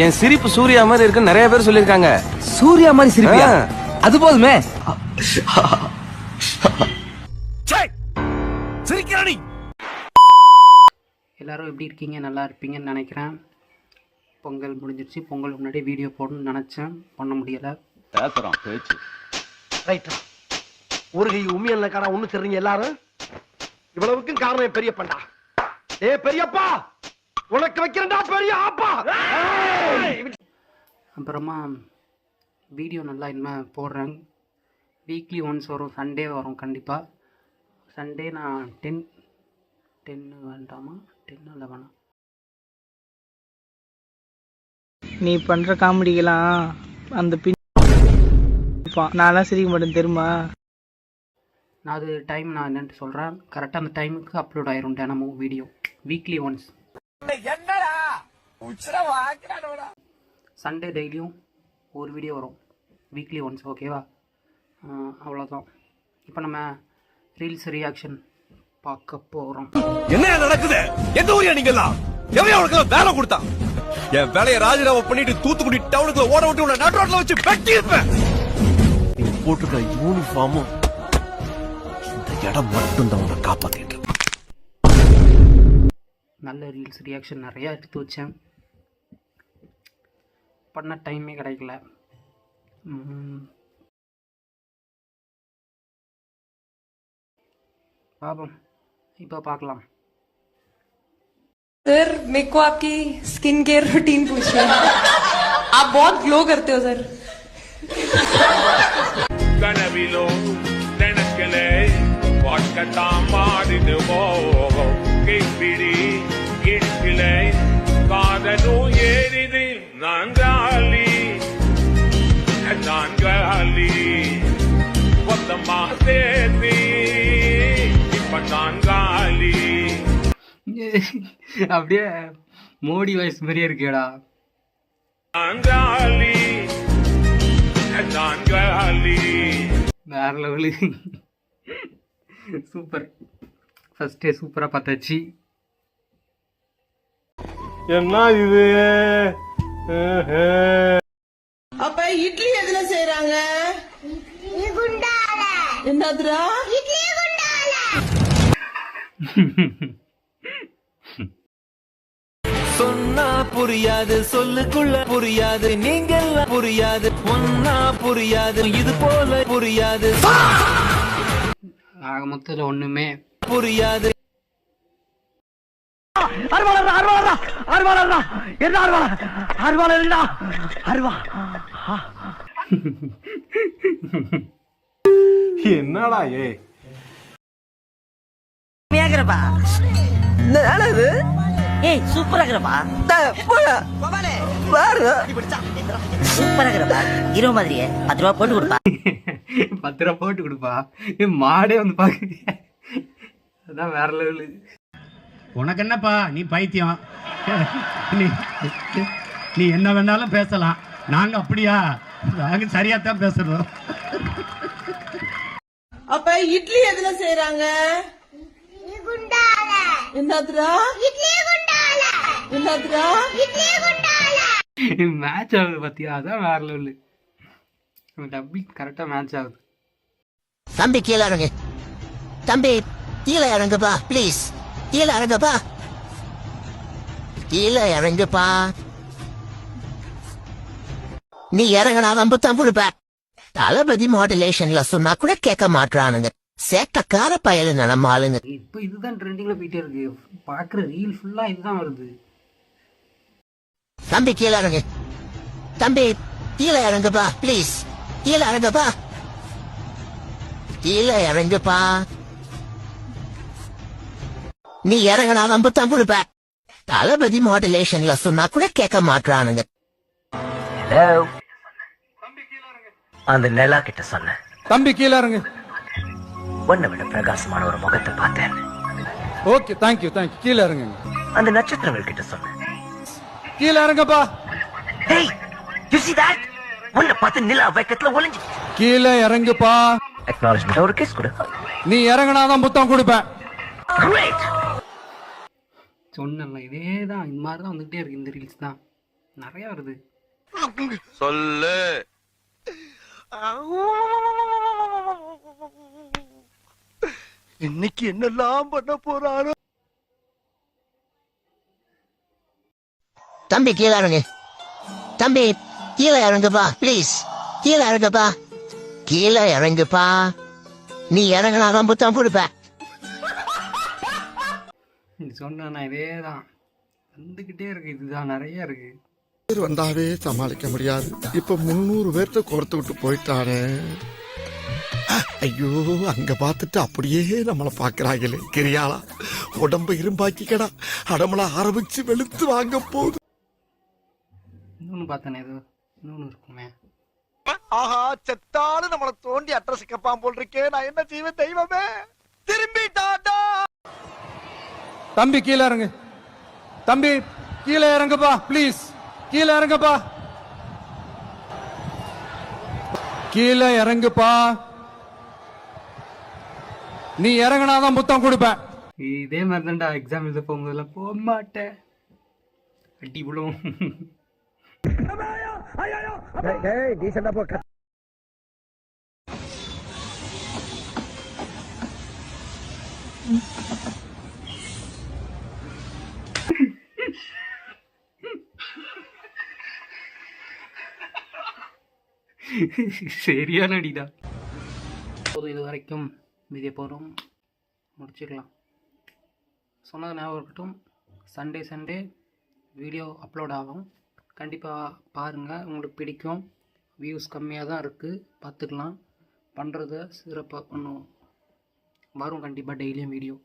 என் சிரிப்பு சூர்யா மாதிரி இருக்குன்னு நிறைய பேர் சொல்லிருக்காங்க. சூர்யா மாதிரி சிரிப்பியா? அது போதுமே. எல்லாரும் எப்படி இருக்கீங்க? நல்லா இருப்பீங்கன்னு நினைக்கிறேன். பொங்கல் முடிஞ்சிருச்சு. பொங்கல் முன்னாடி வீடியோ போடணும்னு நினச்சேன், பண்ண முடியலை. ஒரு கை உண்மையில காரா ஒண்ணு தெரியுங்க எல்லாரும். இவ்வளவுக்கும் காரணம் பெரிய பண்டா. பெரியப்பா உனக்கு வைக்கிறேன்டா பெரிய ஆப்பா. அப்புறமா வீடியோ நல்லா இனிமேல் போடுறேன். வீக்லி ஒன்ஸ் வரும், சண்டே வரும் கண்டிப்பாக. சண்டே நான் 10 வேண்டாமா 10 11 நீ பண்ற காமெடிக்கெல்லாம் அந்த நான்லாம் சிரிக்க மாட்டேன் தெரியுமா? நான் அது டைம் நான் என்னன்ட்டு சொல்கிறேன். கரெக்டாக அந்த டைமுக்கு அப்லோட் ஆயிரும் தினமும் வீடியோ. வீக்லி ஒன்ஸ் சண்டே டெய்லியும் ஒரு வீடியோ வரும். வீக்லி ஒன்ஸ், ஓகேவா? அவ்வளோதான். இப்போ நம்ம ரீல்ஸ் ரியாக்ஷன் பார்க்க போகிறோம். என்ன நடக்குது? எந்த ஊரியா நீங்கலாம்? எவன் அவனுக்கு வேலை கொடுத்தான்? என் வேலையை ராஜினாமா பண்ணிட்டு தூத்துக்குடி டவுனுக்குள்ள ஓட விட்டு உன்னை நடு ரோட்ல வச்சு வெட்டி இருப்பேன். நீ போட்டுருக்க யூனிஃபார்மும் இந்த இடம் மட்டும் தான் உன்னை காப்பாத்திட்டு. நல்ல ரீல்ஸ் ரியாக்ஷன் நிறையா எடுத்து வச்சேன். பண்ண டைமே கிடைக்கல. பாபம் இப்போ பார்க்கலாம். सर मेरे को आपकी स्किन केयर रूटीन पूछना है. आप बहुत ग्लो करते हो सर. கனவிலோ நினைக்கலே வாட்கட்டாம் மாறிடுவோ கைப்பிடி இடுக்கிலே காதலோ ஏறிது நான்காலி கொத்தம்மா சேர்த்தி இப்ப நான்காலி. அப்படியே மோடி வாய்ஸ் மாதிரியே இருக்கேடா. வேற லெவலு. சூப்பர். ஃபர்ஸ்டே சூப்பரா பார்த்தாச்சு. என்ன இது? அப்ப இட்லி எதுல செய்றாங்க? என்னதுடா? சொன்னா புரியாது, சொல்லுக்குள்ள புரியாது, நீங்க புரியாது, ஒன்னா புரியாது, இது போல புரியாது, ஆக மொத்தத்தில் ஒண்ணுமே புரியாது. என்னடா ஏய் சூப்பரா இருக்கிறப்பா. சூப்பரா இருக்கிறப்பா. ஹீரோ மாதிரியே 10 ரூபா போட்டு கொடுப்பா. 10 ரூபா போட்டு கொடுப்பா. மாடே வந்து பாக்குறீங்க. அதான் வேற லெவலு. உனக்கு என்னப்பா, நீ பைத்தியம். நீ என்ன வேணாலும் பேசலாம். நாங்க அப்படியா? நாங்க சரியாத்தான் பேசுறோம். அப்ப இட்லி எதுல செய்றாங்க? என்னதுடா? என்னதுடா? மேட்ச் ஆகுது பாத்தியா? அதான் வேற லெவலு. டப்பிங் கரெக்டா மேட்ச் ஆகுது. தம்பி கீழே இறங்கு. தம்பி கீழே இறங்குப்பா ப்ளீஸ். கீழே இறங்குப்பா. கீழே இறங்குப்பா. நீ இறங்கினாதான் புத்தம் கொடுப்ப. தளபதி மாடுலேஷன்ல சொன்னா கூட கேட்க மாட்டானுங்க. சேட்டக்கார பயலு நடமாளுங்க. இப்போ இதுதான் ட்ரெண்டிங்ல போயிட்டே இருக்கு. பாக்குற ரீல் ஃபுல்லா இதுதான் வருது. தம்பி கீழே இறங்கு. தம்பி கீழே இறங்குப்பா ப்ளீஸ். கீழே இறங்குப்பா. கீழே இறங்குப்பா. நீ இறங்கினாதான் புத்தம் கொடுப்ப. தளபதி மாடுலேஷன்ல சொன்னா கூட கேட்க மாட்டானுங்க. அந்த நிலா கிட்ட சொன்ன தம்பி கீழே இறங்கு. ஒன்ன விட பிரகாசமான ஒரு முகத்தை பார்த்தேன். ஓகே தேங்க்யூ கீழே இறங்கு. அந்த நட்சத்திரங்கள் கிட்ட சொன்ன கீழே இறங்கப்பா. Hey, you see that? உன்னை பார்த்து நிலா வைக்கத்துல ஒளிஞ்சு. கீழே இறங்குப்பா. அக்னாலஜ்மெண்ட் ஒரு கிஸ் கொடு. நீ இறங்கினாதான் புத்தம் கொடுப்பேன். சொன்னல இதே தான். இந்த மாதிரி தான் வந்துகிட்டே இருக்கு இந்த ரீல்ஸ் தான். நிறையா வருது. சொல்லு. இன்னைக்கு என்னெல்லாம் பண்ண போறாரோ. தம்பி கீழே இறங்கு. தம்பி கீழே இறங்குப்பா ப்ளீஸ். கீழே இறங்குப்பா. கீழே இறங்குப்பா. நீ இறங்கினாதான் புத்தம் கொடுப்ப. நீ சொன்ன இதே தான் வந்துக்கிட்டே இருக்கு. இதுதான் நிறைய இருக்கு. வந்தாவே சமாளிக்க முடியாது. இப்ப 300 பேர்த்த கோர்த்து விட்டு போயிட்டானே. ஐயோ, அங்க பார்த்துட்டு அப்படியே நம்மளை பாக்குறாங்களே. கிரியாளா உடம்ப இரும்பாக்கிக்கடா. அடமள ஆரம்பிச்சு வெளுத்து வாங்க போகுது. இன்னொன்று பார்த்தேனே, ஏதோ இன்னொன்று இருக்குமே. ஆஹா, செத்தாலும் நம்மளை தோண்டி அட்ரஸ் கேட்பான் போல் இருக்கே. நான் என்ன செய்வேன் தெய்வமே. திரும்பிட்டாடா. தம்பி கீழே இறங்கு. தம்பி கீழே இறங்குப்பா ப்ளீஸ். கீழே இறங்குப்பா. கீழே இறங்குப்பா. நீ இறங்கினாதான் புத்தம் கொடுப்பேன். இதே மாதிரி தான்டா எக்ஸாம் எழுத போகும்போதெல்லாம் போக மாட்டேன். அடி விழும். சரியான அடிடா. போதும், இது வரைக்கும் மீதிய போகிறோம், முடிச்சுக்கலாம். சொன்னது ஞாபகம் இருக்கட்டும். சண்டே வீடியோ அப்லோட் ஆகும். கண்டிப்பாக பாருங்கள், உங்களுக்கு பிடிக்கும். வியூஸ் கம்மியாக தான் இருக்குது, பார்த்துக்கலாம். பண்ணுறத சிறப்பாக பண்ணுவோம். வரும் கண்டிப்பாக டெய்லியும் வீடியோ.